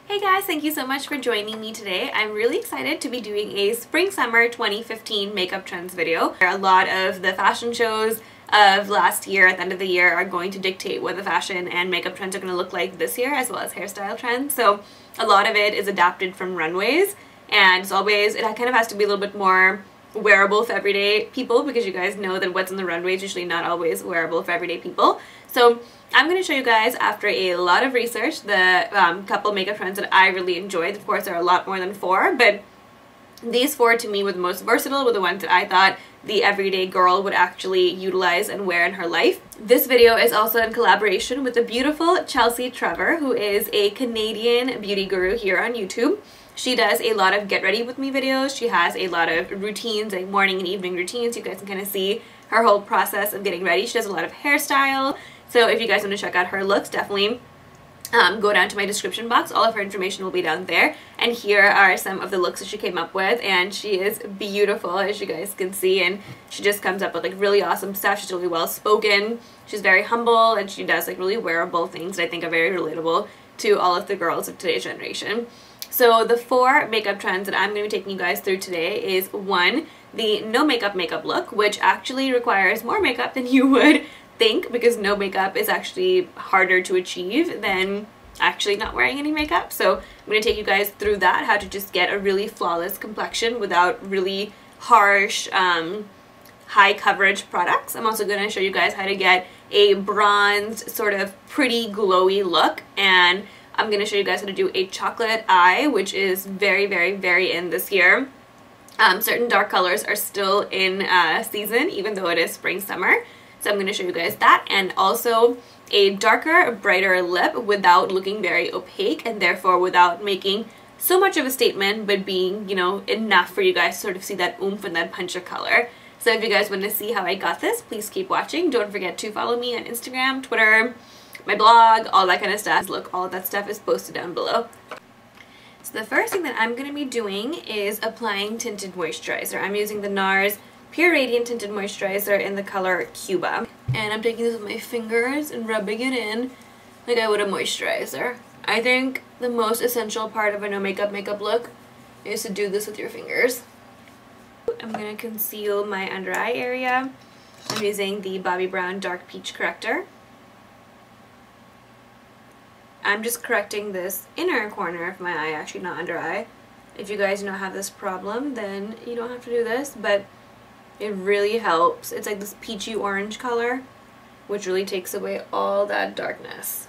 Hey guys, thank you so much for joining me today. I'm really excited to be doing a Spring-Summer 2015 makeup trends video. A lot of the fashion shows of last year at the end of the year are going to dictate what the fashion and makeup trends are going to look like this year, as well as hairstyle trends. So a lot of it is adapted from runways, and as always, it kind of has to be a little bit more wearable for everyday people, because you guys know that what's on the runway is usually not always wearable for everyday people. So I'm going to show you guys, after a lot of research, the couple makeup trends that I really enjoyed. Of course, there are a lot more than 4, but these 4 to me were the most versatile, were the ones that I thought the everyday girl would actually utilize and wear in her life. This video is also in collaboration with the beautiful Chelsea Trevor, who is a Canadian beauty guru here on YouTube. She does a lot of get ready with me videos. She has a lot of routines, like morning and evening routines. You guys can kind of see her whole process of getting ready. She does a lot of hairstyle. So if you guys want to check out her looks, definitely go down to my description box. All of her information will be down there. And here are some of the looks that she came up with. And she is beautiful, as you guys can see. And she just comes up with like really awesome stuff. She's really well spoken. She's very humble, and she does like really wearable things that I think are very relatable to all of the girls of today's generation. So the 4 makeup trends that I'm going to be taking you guys through today is 1, the no makeup look, which actually requires more makeup than you would think, because no makeup is actually harder to achieve than actually not wearing any makeup. So I'm going to take you guys through that, how to just get a really flawless complexion without really harsh high coverage products. I'm also going to show you guys how to get a bronzed, sort of pretty glowy look, and I'm going to show you guys how to do a chocolate eye, which is very, very, very in this year. Certain dark colors are still in season, even though it is spring, summer. So I'm going to show you guys that, and also a darker, brighter lip without looking very opaque, and therefore without making so much of a statement, but being, you know, enough for you guys to sort of see that oomph and that punch of color. So if you guys want to see how I got this, please keep watching. Don't forget to follow me on Instagram, Twitter, my blog, all that kind of stuff. Look, all of that stuff is posted down below. So the first thing that I'm going to be doing is applying tinted moisturizer. I'm using the Nars Pure Radiant Tinted Moisturizer in the color Cuba. And I'm taking this with my fingers and rubbing it in like I would a moisturizer. I think the most essential part of a no makeup look is to do this with your fingers. I'm going to conceal my under eye area. I'm using the Bobbi Brown Dark Peach Corrector. I'm just correcting this inner corner of my eye, actually not under eye. If you guys don't have this problem, then you don't have to do this, but it really helps. It's like this peachy orange color, which really takes away all that darkness.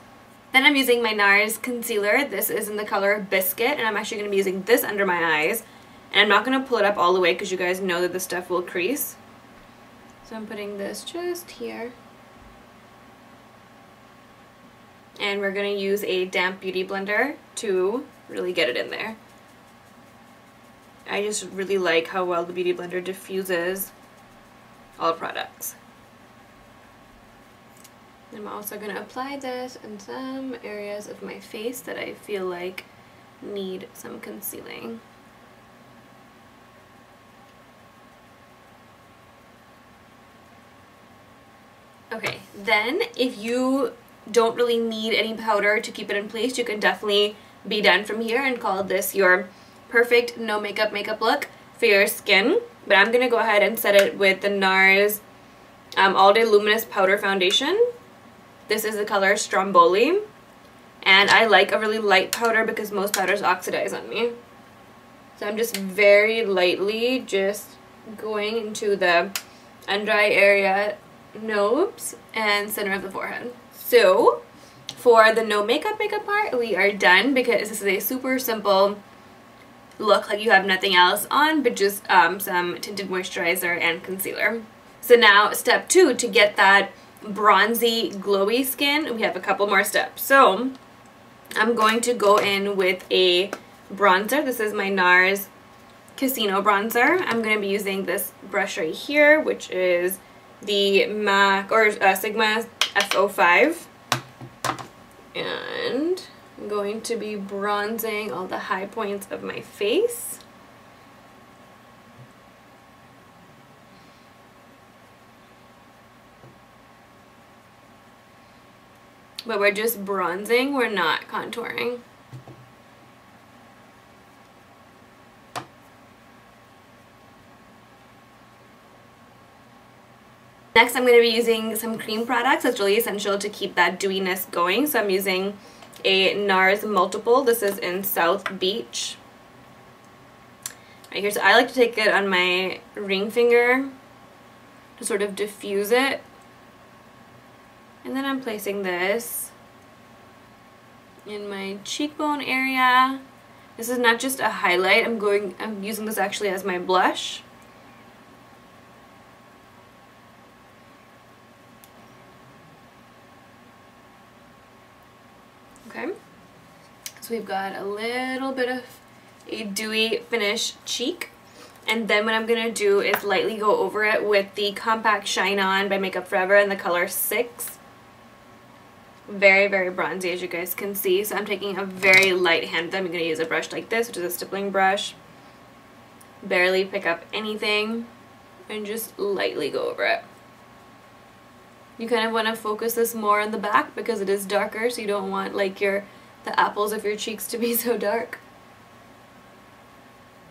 Then I'm using my Nars concealer. This is in the color Biscuit, and I'm actually going to be using this under my eyes. And I'm not going to pull it up all the way because you guys know that this stuff will crease. So I'm putting this just here. And we're going to use a damp beauty blender to really get it in there. I just really like how well the beauty blender diffuses all products. I'm also going to apply this in some areas of my face that I feel like need some concealing. Okay, then if you don't really need any powder to keep it in place, you can definitely be done from here and call this your perfect no makeup look for your skin. But I'm going to go ahead and set it with the Nars All Day Luminous Powder Foundation. This is the color Stromboli. And I like a really light powder because most powders oxidize on me. So I'm just very lightly just going into the under eye area, nose, and center of the forehead. So for the no makeup part, we are done, because this is a super simple look, like you have nothing else on but just some tinted moisturizer and concealer. So now step 2, to get that bronzy glowy skin, we have a couple more steps. So I'm going to go in with a bronzer. This is my Nars Casino bronzer. I'm going to be using this brush right here, which is the Sigma F05, and I'm going to be bronzing all the high points of my face. But we're just bronzing, we're not contouring. Next, I'm going to be using some cream products. That's really essential to keep that dewiness going. So I'm using a Nars multiple. This is in South Beach. Right here, so I like to take it on my ring finger to sort of diffuse it. And then I'm placing this in my cheekbone area. This is not just a highlight. I'm using this actually as my blush. Okay. So we've got a little bit of a dewy finish cheek. And then what I'm going to do is lightly go over it with the Compact Shine On by Makeup Forever in the color 6. Very, very bronzy, as you guys can see. So I'm taking a very light hand. I'm going to use a brush like this, which is a stippling brush. Barely pick up anything and just lightly go over it. You kind of want to focus this more on the back because it is darker, so you don't want like the apples of your cheeks to be so dark.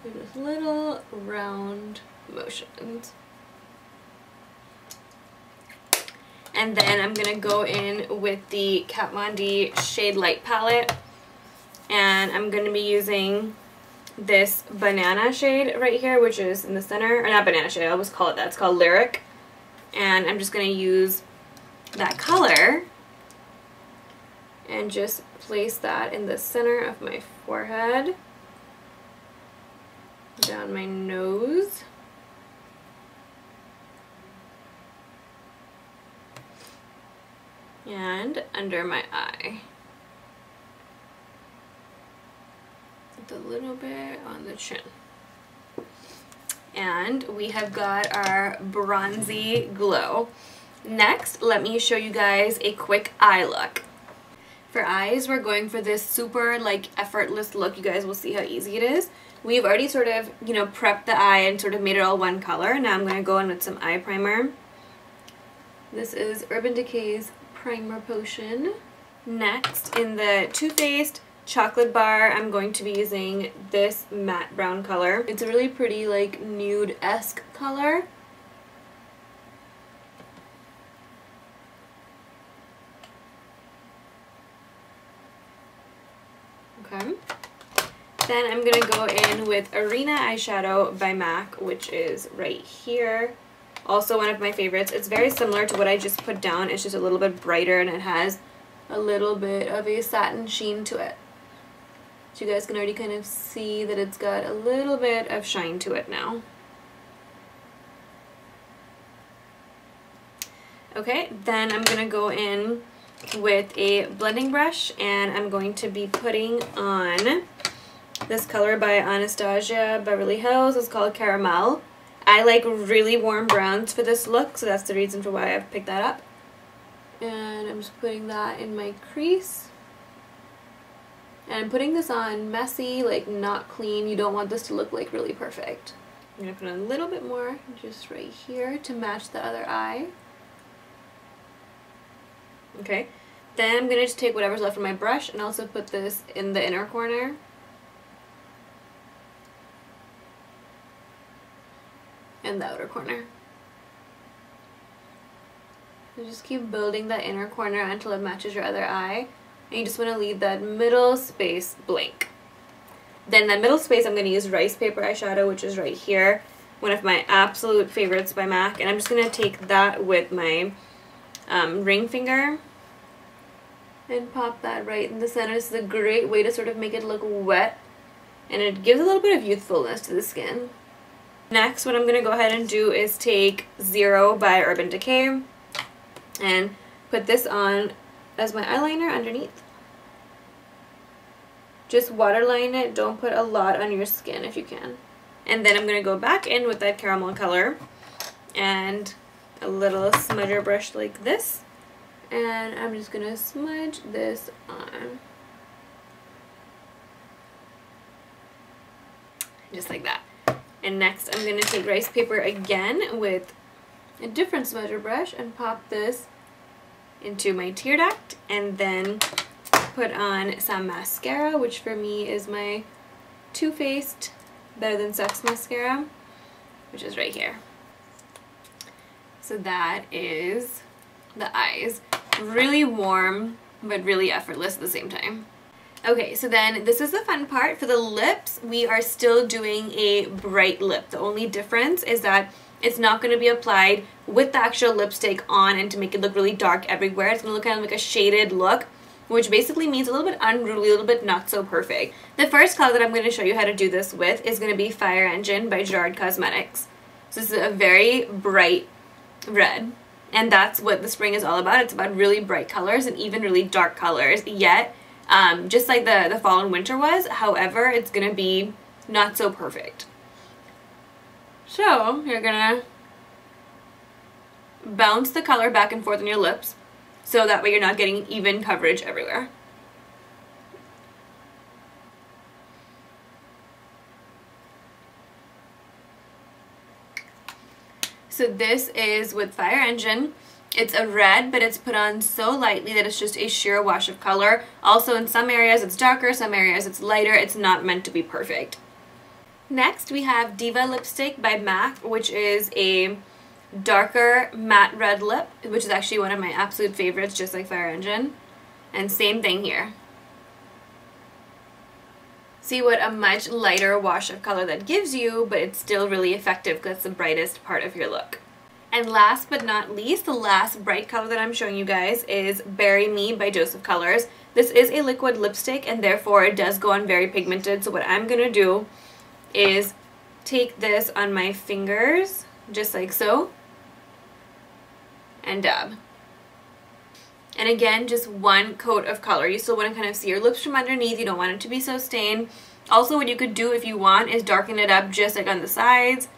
Just little round motions. And then I'm going to go in with the Kat Von D Shade Light palette. And I'm going to be using this banana shade right here, which is in the center. Or not banana shade, I always call it that. It's called Lyric. And I'm just going to use that color and just place that in the center of my forehead. Down my nose. And under my eye. With a little bit on the chin. And we have got our bronzy glow. Next, let me show you guys a quick eye look. For eyes, we're going for this super like effortless look. You guys will see how easy it is. We've already sort of, you know, prepped the eye and sort of made it all one color. Now I'm going to go in with some eye primer. This is Urban Decay's Primer Potion. Next, in the Too Faced Chocolate Bar, I'm going to be using this matte brown color. It's a really pretty, like, nude-esque color. Okay. Then I'm going to go in with Arena Eyeshadow by MAC, which is right here. Also one of my favorites. It's very similar to what I just put down. It's just a little bit brighter and it has a little bit of a satin sheen to it. So you guys can already kind of see that it's got a little bit of shine to it now. Okay, then I'm going to go in with a blending brush and I'm going to be putting on this color by Anastasia, Beverly Hills. It's called Caramel. I like really warm browns for this look, so that's the reason for why I've picked that up. And I'm just putting that in my crease. And I'm putting this on messy, like not clean. You don't want this to look like really perfect. I'm going to put on a little bit more just right here to match the other eye. Okay, then I'm going to just take whatever's left from my brush and also put this in the inner corner. And the outer corner. So just keep building that inner corner until it matches your other eye. And you just want to leave that middle space blank. Then that middle space I'm going to use Rice Paper eyeshadow, which is right here. One of my absolute favorites by MAC. And I'm just going to take that with my ring finger and pop that right in the center. This is a great way to sort of make it look wet. And it gives a little bit of youthfulness to the skin. Next, what I'm going to go ahead and do is take Zero by Urban Decay and put this on as my eyeliner underneath. Just waterline it, don't put a lot on your skin if you can. And then I'm going to go back in with that caramel color and a little smudger brush like this. And I'm just going to smudge this on. Just like that. And next I'm going to take Rice Paper again with a different smudger brush and pop this into my tear duct and then put on some mascara, which for me is my Too Faced Better Than Sex mascara, which is right here. So that is the eyes. Really warm, but really effortless at the same time. Okay, so then this is the fun part. For the lips, we are still doing a bright lip. The only difference is that it's not going to be applied with the actual lipstick on and to make it look really dark everywhere. It's going to look kind of like a shaded look, which basically means a little bit unruly, a little bit not so perfect. The first color that I'm going to show you how to do this with is going to be Fire Engine by Gerard Cosmetics. So this is a very bright red, and that's what the spring is all about. It's about really bright colors and even really dark colors, yet just like the fall and winter was. However, it's going to be not so perfect. So you're going to bounce the color back and forth on your lips, so that way you're not getting even coverage everywhere. So this is with Fire Engine. It's a red, but it's put on so lightly that it's just a sheer wash of color. Also, in some areas it's darker, some areas it's lighter. It's not meant to be perfect. Next, we have Diva Lipstick by MAC, which is a darker matte red lip, which is actually one of my absolute favorites, just like Fire Engine. And same thing here. See what a much lighter wash of color that gives you, but it's still really effective because it's the brightest part of your look. And last but not least, the last bright color that I'm showing you guys is Bury Me by Joseph Colors. This is a liquid lipstick, and therefore it does go on very pigmented. So what I'm going to do is take this on my fingers, just like so, and dab. And again, just one coat of color. You still want to kind of see your lips from underneath. You don't want it to be so stained. Also, what you could do if you want is darken it up just like on the sides.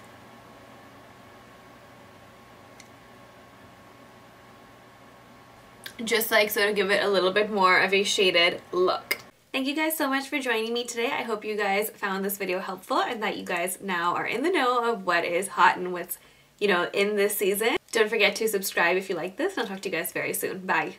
Just like so, to give it a little bit more of a shaded look. Thank you guys so much for joining me today. I hope you guys found this video helpful and that you guys now are in the know of what is hot and what's, you know, in this season. Don't forget to subscribe if you like this, and I'll talk to you guys very soon. Bye.